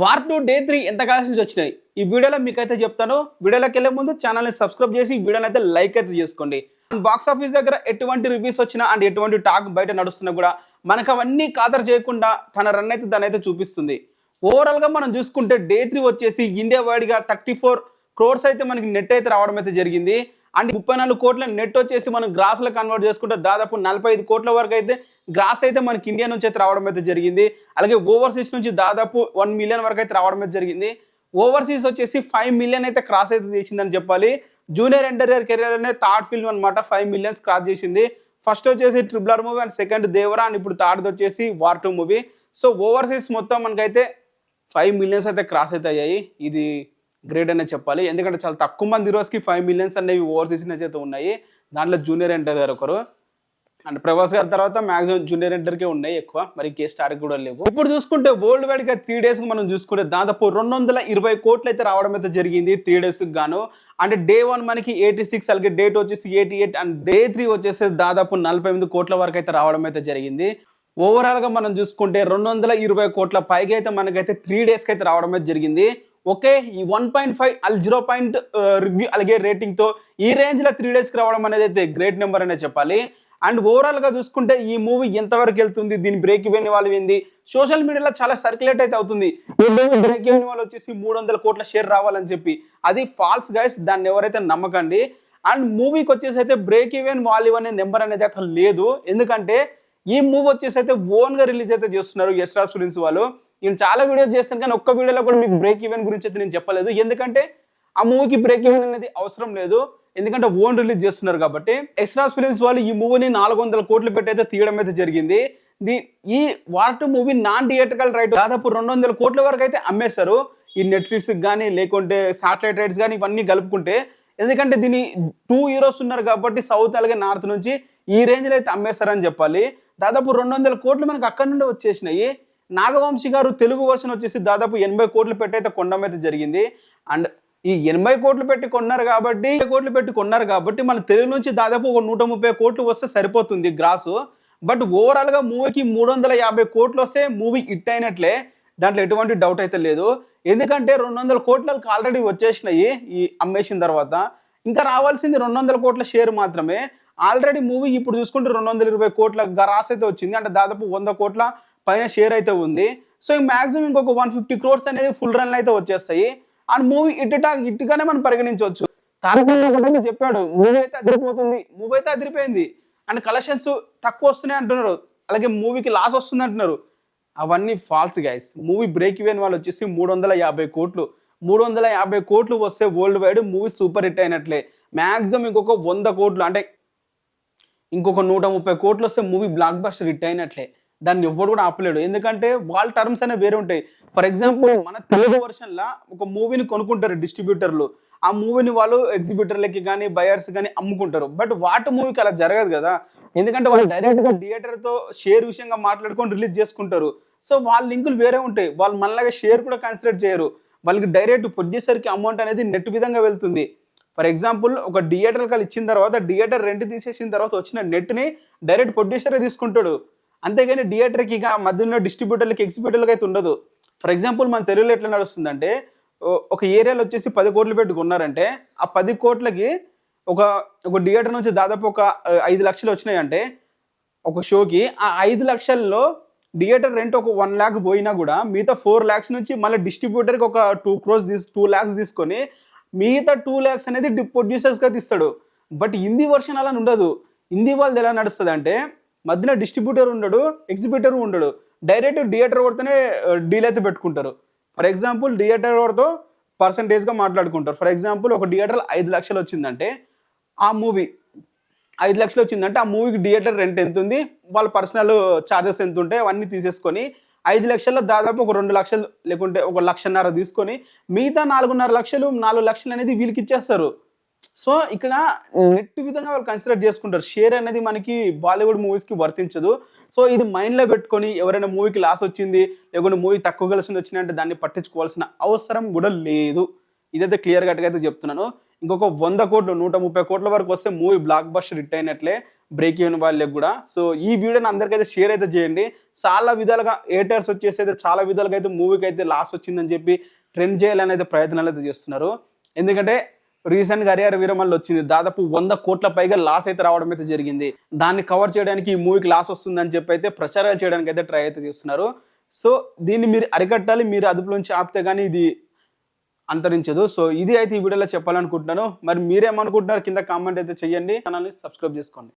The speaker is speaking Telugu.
వార్ 2 డే 3 ఎంత కలెక్షన్స్ వచ్చినాయి ఈ వీడియోలో మీకైతే చెప్తాను. వీడియోలోకి వెళ్ళే ముందు ఛానల్ని సబ్స్క్రైబ్ చేసి వీడియోని అయితే లైక్ అయితే చేసుకోండి. బాక్స్ ఆఫీస్ దగ్గర ఎటువంటి రివ్యూస్ వచ్చినా అండ్ ఎటువంటి టాక్ బయట నడుస్తున్నా కూడా మనకు అవన్నీ ఖాతరు చేయకుండా తన రన్ అయితే దాని అయితే చూపిస్తుంది. ఓవరాల్గా మనం చూసుకుంటే డే 3 వచ్చేసి ఇండియా వైడ్గా 34 crores అయితే మనకి నెట్ అయితే రావడం అయితే జరిగింది. అండ్ 34 కోట్ల నెట్ వచ్చేసి మనం గ్రాస్లో కన్వర్ట్ చేసుకుంటే దాదాపు 45 కోట్ల వరకు అయితే గ్రాస్ అయితే మనకి ఇండియా నుంచి అయితే రావడం అయితే జరిగింది. అలాగే ఓవర్సీస్ నుంచి దాదాపు 1 million వరకు అయితే రావడం అయితే జరిగింది. ఓవర్సీస్ వచ్చేసి 5 million అయితే క్రాస్ అయితే చేసిందని చెప్పాలి. జూనియర్ ఎన్టీఆర్ కెరీర్ అనే థర్డ్ ఫిల్మ్ అనమాట 5 million క్రాస్ చేసింది. ఫస్ట్ వచ్చేసి triple R movie and second Devara and ఇప్పుడు థర్డ్ వచ్చేసి వార్ 2 మూవీ. సో ఓవర్సీస్ మొత్తం మనకైతే 5 million అయితే క్రాస్ అయితే అయ్యాయి. ఇది గ్రేట్ అనే చెప్పాలి, ఎందుకంటే చాలా తక్కువ మంది రోజుకి 5 million అనేవి ఓవర్సీస్ అయితే ఉన్నాయి. దాంట్లో జూనియర్ ఎన్టీఆర్ గారు ఒకరు అండ్ ప్రభాస్ గారి తర్వాత మాక్సిమం జూనియర్ ఎన్టీఆర్కే ఉన్నాయి ఎక్కువ, మరి కే స్టార్ కూడా లేవు. ఇప్పుడు చూసుకుంటే వరల్డ్ వైడ్ గా 3 days మనం చూసుకుంటే దాదాపు 220 కోట్లు అయితే రావడం అయితే జరిగింది 3 days గాను. అంటే డే 1 మనకి 86, అలాగే డే 2 వచ్చేసి 88 అండ్ డే 3 వచ్చేసి దాదాపు 48 కోట్ల వరకు అయితే రావడం అయితే జరిగింది. ఓవరాల్ గా మనం చూసుకుంటే 220 కోట్ల పైగా అయితే మనకైతే 3 days కి అయితే రావడం అయితే జరిగింది. ఓకే, ఈ 1.5 0 రివ్యూ అలాగే రేటింగ్ తో ఈ రేంజ్ లో 3 days కి రావడం అనేది అయితే గ్రేట్ నెంబర్ అనే చెప్పాలి. అండ్ ఓవరాల్ గా చూసుకుంటే ఈ మూవీ ఎంతవరకు వెళ్తుంది, దీని బ్రేక్ ఈవెన్ వాళ్ళు ఏంది, సోషల్ మీడియాలో చాలా సర్క్యులేట్ అయితే అవుతుంది. బ్రేక్ ఈవెన్ వాళ్ళు వచ్చేసి 300 కోట్ల షేర్ రావాలని చెప్పి, అది ఫాల్స్ గైస్, దాన్ని ఎవరైతే నమ్మకండి. అండ్ మూవీకి వచ్చేసి అయితే బ్రేక్ ఈవెన్ వాల్యూ అనే నెంబర్ అనేది అసలు లేదు, ఎందుకంటే ఈ మూవీ వచ్చేసి అయితే ఓన్ గా రిలీజ్ అయితే చేస్తున్నారు యష్ రాజ్ ఫిల్మ్స్ వాళ్ళు. నేను చాలా వీడియోస్ చేస్తాను కానీ ఒక్క వీడియోలో కూడా మీకు బ్రేక్ ఈవెన్ గురించి అయితే నేను చెప్పలేదు, ఎందుకంటే ఆ మూవీకి బ్రేక్ ఈవెన్ అనేది అవసరం లేదు, ఎందుకంటే ఓన్ రిలీజ్ చేస్తున్నారు కాబట్టి. యష్ రాజ్ ఫిల్మ్స్ వాళ్ళు ఈ మూవీని 400 కోట్లు పెట్టి అయితే తీయడం అయితే జరిగింది. ఈ war 2 movie non theatrical right దాదాపు 200 కోట్ల వరకు అయితే అమ్మేశారు ఈ నెట్ఫ్లిక్స్ కానీ లేకుంటే శాటిలైట్ రైట్స్ కానీ ఇవన్నీ కలుపుకుంటే, ఎందుకంటే దీని 2 heroes ఉన్నారు కాబట్టి సౌత్ అలాగే నార్త్ నుంచి ఈ రేంజ్లో అయితే అమ్మేస్తారని చెప్పాలి. దాదాపు 200 కోట్లు మనకు అక్కడి నుండి వచ్చేసినాయి. నాగవంశీ గారు తెలుగు వర్షన్ వచ్చేసి దాదాపు 80 కోట్లు పెట్టి అయితే కొనడం అయితే జరిగింది. అండ్ ఈ 80 కోట్లు పెట్టి కొన్నారు కాబట్టి మన తెలుగు నుంచి దాదాపు ఒక 130 కోట్లు వస్తే సరిపోతుంది గ్రాసు. బట్ ఓవరాల్ గా మూవీకి 350 కోట్లు వస్తే మూవీ హిట్ అయినట్లే, దాంట్లో ఎటువంటి డౌట్ అయితే లేదు. ఎందుకంటే 200 కోట్లకు ఆల్రెడీ వచ్చేసినాయి ఈ అమ్మేసిన తర్వాత, ఇంకా రావాల్సింది 200 కోట్ల షేర్ మాత్రమే. ఆల్రెడీ మూవీ ఇప్పుడు చూసుకుంటే 220 కోట్ల గ్రాస్ అయితే వచ్చింది, అంటే దాదాపు 100 కోట్ల పైన షేర్ అయితే ఉంది. సో మాక్సిమం ఇంకొక 150 crores అనేది ఫుల్ రన్ అయితే వచ్చేస్తాయి. అండ్ మూవీ ఇట్టుగానే మనం పరిగణించవచ్చు. తారక చెప్పాడు మూవీ అయితే అదిరిపోతుంది, మూవీ అయితే అదిరిపోయింది అండ్ కలెక్షన్స్ తక్కువ వస్తున్నాయి అంటున్నారు, అలాగే మూవీకి లాస్ వస్తుంది అంటున్నారు. అవన్నీ false guys. Movie break even వాళ్ళు వచ్చేసి 350 కోట్లు వస్తే worldwide movie super hit అయినట్లే. మ్యాక్సిమం ఇంకొక 100 కోట్లు అంటే ఇంకొక 130 కోట్లు వస్తే మూవీ బ్లాక్ బస్టర్ హిట్ అయినట్లే. దాన్ని ఎవ్వరు కూడా ఆపలేడు, ఎందుకంటే వాళ్ళ టర్మ్స్ అనేవి వేరే ఉంటాయి. ఫర్ ఎగ్జాంపుల్ మన తెలుగు వర్షన్లో ఒక మూవీని కొనుక్కుంటారు డిస్ట్రిబ్యూటర్లు, ఆ మూవీని వాళ్ళు ఎగ్జిబిటర్లకి కానీ బయర్స్ కానీ అమ్ముకుంటారు. బట్ వాటి మూవీకి అలా జరగదు కదా, ఎందుకంటే వాళ్ళు డైరెక్ట్గా థియేటర్తో షేర్ విషయంగా మాట్లాడుకొని రిలీజ్ చేసుకుంటారు. సో వాళ్ళ లింకులు వేరే ఉంటాయి, వాళ్ళు మనలాగా షేర్ కూడా కన్సిడర్ చేయరు. వాళ్ళకి డైరెక్ట్ ప్రొడ్యూసర్కి అమౌంట్ అనేది నెట్ విధంగా వెళ్తుంది. ఫర్ ఎగ్జాంపుల్ ఒక థియేటర్కి ఇచ్చిన తర్వాత థియేటర్ రెంట్ తీసేసిన తర్వాత వచ్చిన నెట్ని డైరెక్ట్ ప్రొడ్యూసరే తీసుకుంటాడు, అంతేగాని థియేటర్కి ఇక మధ్యలో డిస్ట్రిబ్యూటర్లకి ఎగ్జిబ్యూటర్లకి అయితే ఉండదు. ఫర్ ఎగ్జాంపుల్ మన తెలుగులో ఎట్లా నడుస్తుందంటే, ఒక ఏరియాలో వచ్చేసి 10 కోట్లు పెట్టి కొన్నారంటే ఆ 10 కోట్లకి ఒక థియేటర్ నుంచి దాదాపు ఒక 5 లక్షలు వచ్చినాయంటే ఒక షోకి, ఆ 5 లక్షల్లో థియేటర్ రెంట్ ఒక 1 lakh పోయినా కూడా మిగతా 4 lakhs నుంచి మళ్ళీ డిస్ట్రిబ్యూటర్కి ఒక 2 lakhs తీసుకొని మిగతా 2 lakhs అనేది ప్రొడ్యూసర్స్గా తీస్తాడు. బట్ హిందీ వర్షన్ అలా ఉండదు. హిందీ వాళ్ళది ఎలా నడుస్తుంది అంటే మధ్యలో డిస్ట్రిబ్యూటర్ ఉండడు, ఎగ్జిబ్యూటర్ ఉండడు, డైరెక్ట్ థియేటర్ వాడితోనే డీల్ అయితే పెట్టుకుంటారు. ఫర్ ఎగ్జాంపుల్ థియేటర్ వాడితో పర్సంటేజ్గా మాట్లాడుకుంటారు. ఫర్ ఎగ్జాంపుల్ ఒక థియేటర్ 5 లక్షలు వచ్చిందంటే ఆ మూవీ 5 లక్షలు వచ్చిందంటే ఆ మూవీకి థియేటర్ రెంట్ ఎంత ఉంది, వాళ్ళ పర్సనల్ ఛార్జెస్ ఎంత ఉంటాయి అవన్నీ తీసేసుకొని 5 లక్షల్లో దాదాపు ఒక 2 లక్షలు లేకుంటే 1.5 లక్షలు తీసుకొని మిగతా 4.5 లక్షలు అనేది వీళ్ళకి ఇచ్చేస్తారు. సో ఇక్కడ నెట్ విధంగా వాళ్ళు కన్సిడర్ చేసుకుంటారు. షేర్ అనేది మనకి బాలీవుడ్ మూవీస్కి వర్తించదు. సో ఇది మైండ్లో పెట్టుకొని ఎవరైనా మూవీకి లాస్ వచ్చింది లేకుంటే మూవీ తక్కువ కలిసి వచ్చినాయంటే దాన్ని పట్టించుకోవాల్సిన అవసరం కూడా లేదు. ఇదైతే క్లియర్ కట్గా అయితే చెప్తున్నాను. ఇంకొక 100 కోట్లు 130 కోట్ల వరకు వస్తే మూవీ బ్లాక్ బస్టర్ హిట్ అయినట్లే బ్రేక్ ఈవెన్ వాళ్ళకి కూడా. సో ఈ వీడియోని అందరికైతే షేర్ అయితే చేయండి. చాలా విధాలుగా ఏటర్స్ వచ్చేసి అయితే చాలా విధాలుగా అయితే మూవీకి అయితే లాస్ వచ్చిందని చెప్పి ట్రెండ్ చేయాలని అయితే ప్రయత్నాలు అయితే చేస్తున్నారు. ఎందుకంటే రీసెంట్గా హరిహర వీరమల్లు వచ్చింది, దాదాపు 100 కోట్ల పైగా లాస్ అయితే రావడం అయితే జరిగింది. దాన్ని కవర్ చేయడానికి ఈ మూవీకి లాస్ వస్తుందని చెప్పి అయితే ప్రచారాలు చేయడానికి అయితే ట్రై అయితే చేస్తున్నారు. సో దీన్ని మీరు అరికట్టాలి, మీరు అదుపులోంచి ఆపితే కానీ ఇది అంతరించదు. సో ఇది అయితే ఈ వీడియోలో చెప్పాలనుకుంటున్నాను. మరి మీరేమనుకుంటున్నారు కింద కామెంట్ అయితే చేయండి. ఛానల్ని సబ్స్క్రైబ్ చేసుకోండి.